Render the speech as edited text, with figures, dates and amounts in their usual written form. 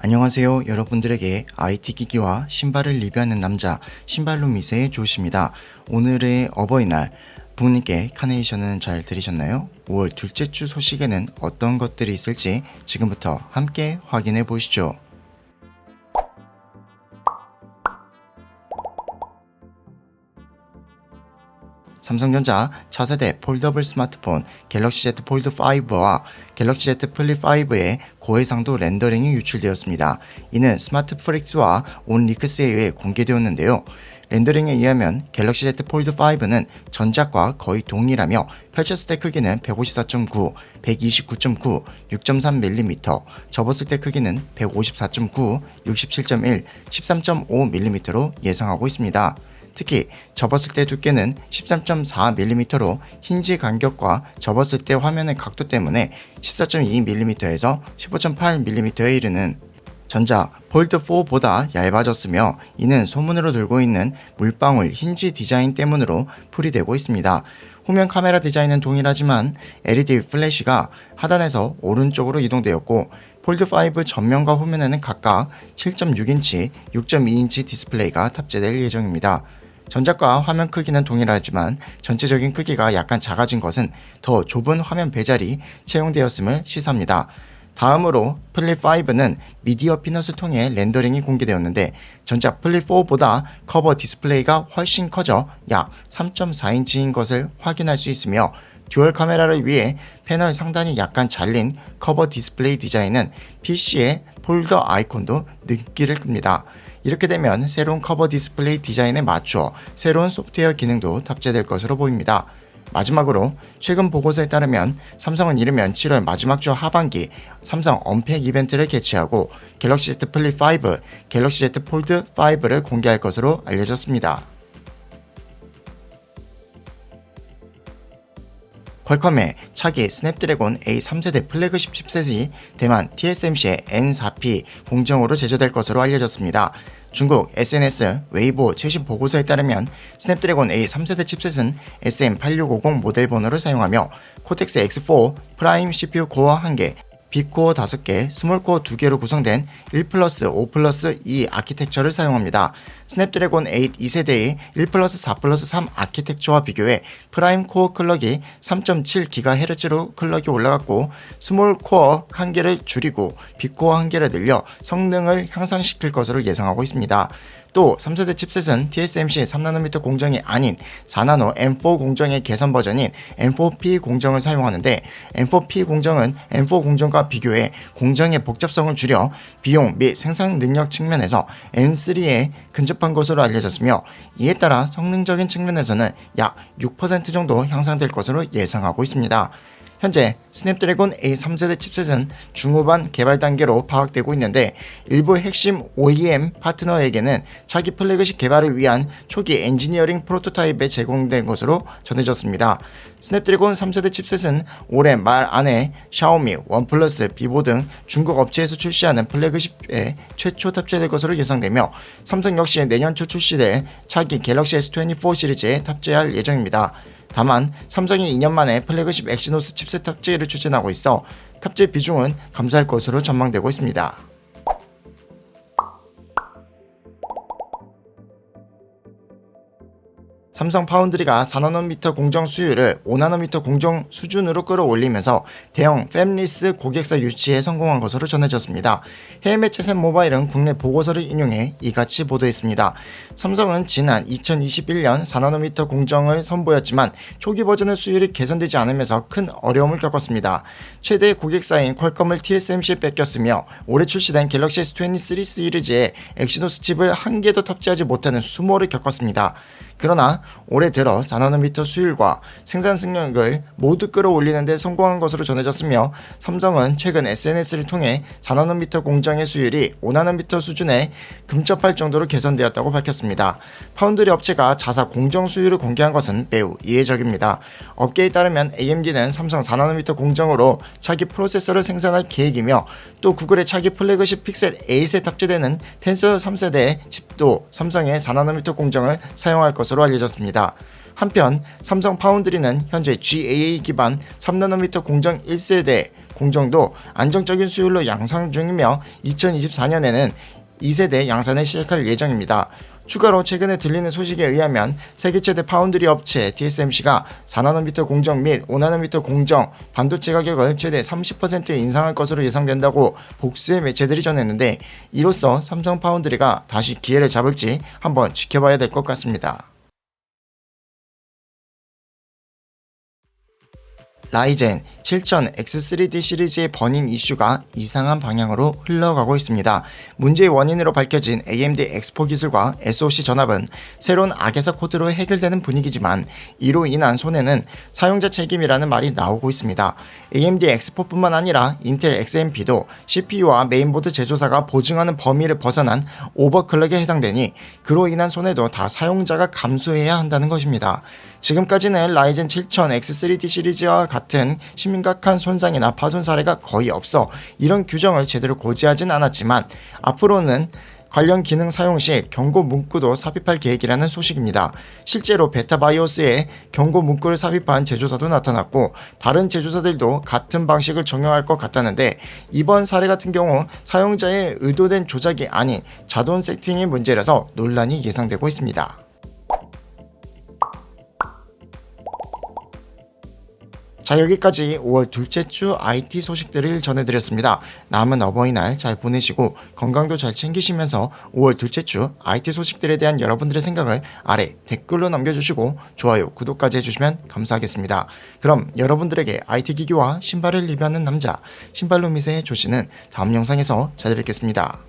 안녕하세요. 여러분들에게 IT 기기와 신발을 리뷰하는 남자 신발루미세의 조시입니다. 오늘의 어버이날 부모님께 카네이션은 잘 들으셨나요? 5월 둘째 주 소식에는 어떤 것들이 있을지 지금부터 함께 확인해 보시죠. 삼성전자 차세대 폴더블 스마트폰 갤럭시 Z 폴드 5와 갤럭시 Z 플립 5의 고해상도 렌더링이 유출되었습니다. 이는 스마트 프릭스와 온 리크스에 의해 공개되었는데요. 렌더링에 의하면 갤럭시 Z 폴드 5는 전작과 거의 동일하며 펼쳤을 때 크기는 154.9, 129.9, 6.3mm, 접었을 때 크기는 154.9, 67.1, 13.5mm로 예상하고 있습니다. 특히 접었을 때 두께는 13.4mm로 힌지 간격과 접었을 때 화면의 각도 때문에 14.2mm에서 15.8mm에 이르는 전자 폴드4보다 얇아졌으며 이는 소문으로 돌고 있는 물방울 힌지 디자인 때문으로 풀이되고 있습니다. 후면 카메라 디자인은 동일하지만 LED 플래시가 하단에서 오른쪽으로 이동되었고 폴드5 전면과 후면에는 각각 7.6인치, 6.2인치 디스플레이가 탑재될 예정입니다. 전작과 화면 크기는 동일하지만 전체적인 크기가 약간 작아진 것은 더 좁은 화면 배열이 채용되었음을 시사합니다. 다음으로 플립5는 미디어 피넛을 통해 렌더링이 공개되었는데 전작 플립4보다 커버 디스플레이가 훨씬 커져 약 3.4인치인 것을 확인할 수 있으며 듀얼 카메라를 위해 패널 상단이 약간 잘린 커버 디스플레이 디자인은 PC의 폴더 아이콘도 눈길을 끕니다. 이렇게 되면 새로운 커버 디스플레이 디자인에 맞추어 새로운 소프트웨어 기능도 탑재될 것으로 보입니다. 마지막으로 최근 보고서에 따르면 삼성은 이르면 7월 마지막 주 하반기 삼성 언팩 이벤트를 개최하고 갤럭시 Z 플립 5, 갤럭시 Z 폴드 5를 공개할 것으로 알려졌습니다. 퀄컴의 차기 스냅드래곤 A3세대 플래그십 칩셋이 대만 TSMC의 N4P 공정으로 제조될 것으로 알려졌습니다. 중국 SNS 웨이보 최신 보고서에 따르면 스냅드래곤 A3세대 칩셋은 SM8650 모델 번호를 사용하며 코텍스 X4 프라임 CPU 코어 1개, 빅코어 5개, 스몰코어 2개로 구성된 1+5+2 아키텍처를 사용합니다. 스냅드래곤 8 2세대의 1+4+3 아키텍처와 비교해 프라임 코어 클럭이 3.7GHz로 클럭이 올라갔고 스몰코어 1개를 줄이고 빅코어 1개를 늘려 성능을 향상시킬 것으로 예상하고 있습니다. 또 3세대 칩셋은 TSMC 3nm 공정이 아닌 4nm M4 공정의 개선 버전인 M4P 공정을 사용하는데 M4P 공정은 M4 공정과 비교해 공정의 복잡성을 줄여 비용 및 생산 능력 측면에서 M3에 근접한 것으로 알려졌으며 이에 따라 성능적인 측면에서는 약 6% 정도 향상될 것으로 예상하고 있습니다. 현재 스냅드래곤 A3세대 칩셋은 중후반 개발 단계로 파악되고 있는데 일부 핵심 OEM 파트너에게는 차기 플래그십 개발을 위한 초기 엔지니어링 프로토타입에 제공된 것으로 전해졌습니다. 스냅드래곤 3세대 칩셋은 올해 말 안에 샤오미, 원플러스, 비보 등 중국 업체에서 출시하는 플래그십에 최초 탑재될 것으로 예상되며 삼성 역시 내년 초 출시될 차기 갤럭시 S24 시리즈에 탑재할 예정입니다. 다만 삼성이 2년 만에 플래그십 엑시노스 칩셋 탑재를 추진하고 있어 탑재 비중은 감소할 것으로 전망되고 있습니다. 삼성 파운드리가 4nm 공정 수율을 5nm 공정 수준으로 끌어올리면서 대형 팹리스 고객사 유치에 성공한 것으로 전해졌습니다. 해외 매체 셋 모바일은 국내 보고서를 인용해 이같이 보도했습니다. 삼성은 지난 2021년 4nm 공정을 선보였지만 초기 버전의 수율이 개선되지 않으면서 큰 어려움을 겪었습니다. 최대 고객사인 퀄컴을 TSMC에 뺏겼으며 올해 출시된 갤럭시 S23 시리즈에 엑시노스 칩을 한 개도 탑재하지 못하는 수모를 겪었습니다. 그러나 올해 들어 4nm 수율과 생산 능력을 모두 끌어올리는 데 성공한 것으로 전해졌으며 삼성은 최근 SNS를 통해 4nm 공정의 수율이 5nm 수준에 근접할 정도로 개선되었다고 밝혔습니다. 파운드리 업체가 자사 공정 수율을 공개한 것은 매우 이례적입니다. 업계에 따르면 AMD는 삼성 4nm 공정으로 차기 프로세서를 생산할 계획이며 또 구글의 차기 플래그십 픽셀 8에 탑재되는 텐서 3세대 칩도 삼성의 4nm 공정을 사용할 것으로 알려졌습니다. 한편 삼성 파운드리는 현재 GAA 기반 3nm 공정 1세대 공정도 안정적인 수율로 양상 중이며 2024년에는 2세대 양산을 시작할 예정입니다. 추가로 최근에 들리는 소식에 의하면 세계 최대 파운드리 업체 TSMC가 4나노미터 공정 및 5나노미터 공정 반도체 가격을 최대 30% 인상할 것으로 예상된다고 복수의 매체들이 전했는데, 이로써 삼성 파운드리가 다시 기회를 잡을지 한번 지켜봐야 될 것 같습니다. 라이젠 7000X3D 시리즈의 버닝 이슈가 이상한 방향으로 흘러가고 있습니다. 문제의 원인으로 밝혀진 AMD X4 기술과 SoC 전압은 새로운 악에서 코드로 해결되는 분위기지만, 이로 인한 손해는 사용자 책임이라는 말이 나오고 있습니다. AMD X4뿐만 아니라 인텔 XMP도 CPU와 메인보드 제조사가 보증하는 범위를 벗어난 오버클럭에 해당되니 그로 인한 손해도 다 사용자가 감수해야 한다는 것입니다. 지금까지는 라이젠 7000X3D 시리즈와 같은 심각한 손상이나 파손 사례가 거의 없어 이런 규정을 제대로 고지하진 않았지만, 앞으로는 관련 기능 사용 시 경고 문구도 삽입할 계획이라는 소식입니다. 실제로 베타바이오스에 경고 문구를 삽입한 제조사도 나타났고, 다른 제조사들도 같은 방식을 적용할 것 같다는데, 이번 사례 같은 경우 사용자의 의도된 조작이 아닌 자동 세팅의 문제라서 논란이 예상되고 있습니다. 자, 여기까지 5월 둘째 주 IT 소식들을 전해드렸습니다. 남은 어버이날 잘 보내시고 건강도 잘 챙기시면서 5월 둘째 주 IT 소식들에 대한 여러분들의 생각을 아래 댓글로 남겨주시고 좋아요, 구독까지 해주시면 감사하겠습니다. 그럼 여러분들에게 IT 기기와 신발을 리뷰하는 남자, 신발로 미세의 조씨는 다음 영상에서 찾아뵙겠습니다.